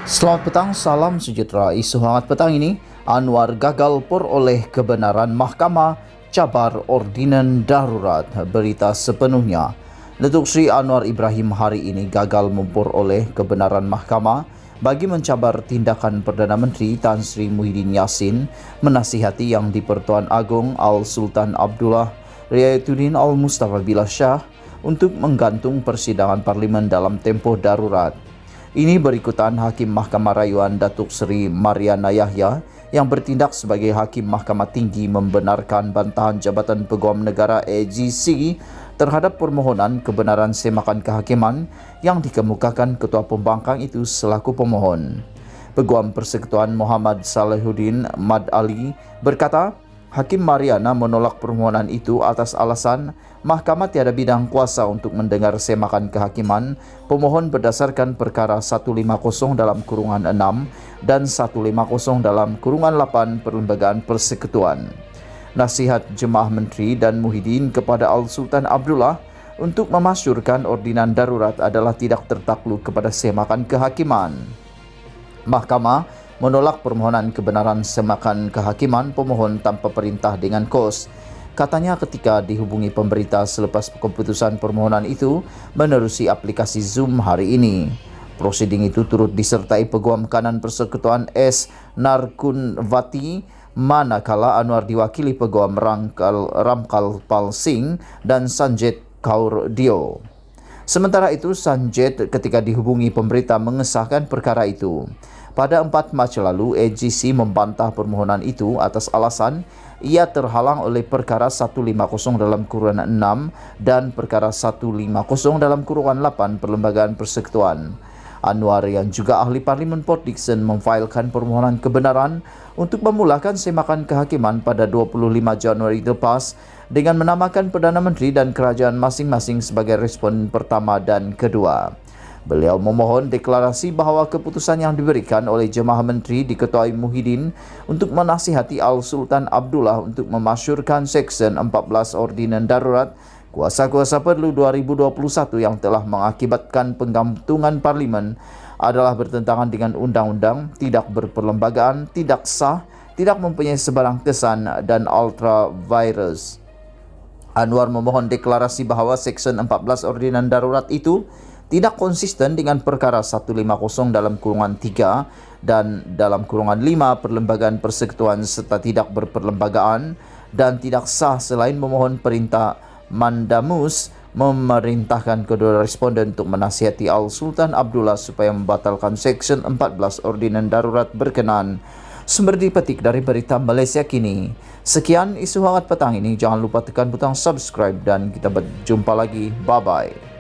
Selamat petang, salam sejahtera. Isu hangat petang ini, Anwar gagal peroleh kebenaran mahkamah cabar ordinan darurat. Berita sepenuhnya. Datuk Seri Anwar Ibrahim hari ini gagal memperoleh kebenaran mahkamah bagi mencabar tindakan Perdana Menteri Tan Sri Muhyiddin Yassin menasihati Yang di-Pertuan Agong Al-Sultan Abdullah Riayatuddin Al-Mustafa Billah Shah untuk menggantung persidangan Parlimen dalam tempoh darurat. Ini berikutan Hakim Mahkamah Rayuan Datuk Seri Mariana Yahya yang bertindak sebagai Hakim Mahkamah Tinggi membenarkan bantahan Jabatan Peguam Negara AGC terhadap permohonan kebenaran semakan kehakiman yang dikemukakan Ketua Pembangkang itu selaku pemohon. Peguam Persekutuan Muhammad Salihuddin Mad Ali berkata, Hakim Mariana menolak permohonan itu atas alasan Mahkamah tiada bidang kuasa untuk mendengar semakan kehakiman pemohon berdasarkan perkara 150 dalam kurungan 6 dan 150 dalam kurungan 8 Perlembagaan Persekutuan. Nasihat Jemaah Menteri dan Muhyiddin kepada Al-Sultan Abdullah untuk memasyurkan ordinan darurat adalah tidak tertakluk kepada semakan kehakiman. Mahkamah menolak permohonan kebenaran semakan kehakiman pemohon tanpa perintah dengan kos. Katanya ketika dihubungi pemberita selepas keputusan permohonan itu menerusi aplikasi Zoom hari ini. Prosiding itu turut disertai Peguam Kanan Persekutuan S. Narkunvati, manakala Anwar diwakili Peguam Ramkal Pal Singh dan Sanjet Kaur Dio. Sementara itu, Sanjet ketika dihubungi pemberita mengesahkan perkara itu. Pada 4 Mac lalu, AGC membantah permohonan itu atas alasan ia terhalang oleh perkara 150 dalam kurungan 6 dan perkara 150 dalam kurungan 8 Perlembagaan Persekutuan. Anwar yang juga ahli Parlimen Port Dickson memfailkan permohonan kebenaran untuk memulakan semakan kehakiman pada 25 Januari lepas dengan menamakan Perdana Menteri dan kerajaan masing-masing sebagai respon pertama dan kedua. Beliau memohon deklarasi bahawa keputusan yang diberikan oleh Jemaah Menteri diketuai Muhyiddin untuk menasihati Al-Sultan Abdullah untuk memasyurkan Seksyen 14 Ordinan Darurat Kuasa-Kuasa Perlu 2021 yang telah mengakibatkan penggantungan Parlimen adalah bertentangan dengan undang-undang, tidak berperlembagaan, tidak sah, tidak mempunyai sebarang kesan dan ultra virus. Anwar memohon deklarasi bahawa Seksyen 14 Ordinan Darurat itu tidak konsisten dengan perkara 150 dalam kurungan 3 dan dalam kurungan 5 Perlembagaan Persekutuan serta tidak berperlembagaan dan tidak sah selain memohon perintah Mandamus memerintahkan kedua responden untuk menasihati Al-Sultan Abdullah supaya membatalkan Seksyen 14 Ordinan Darurat berkenan. Sumber dipetik dari Berita Malaysia Kini. Sekian isu hangat petang ini. Jangan lupa tekan butang subscribe dan kita berjumpa lagi. Bye-bye.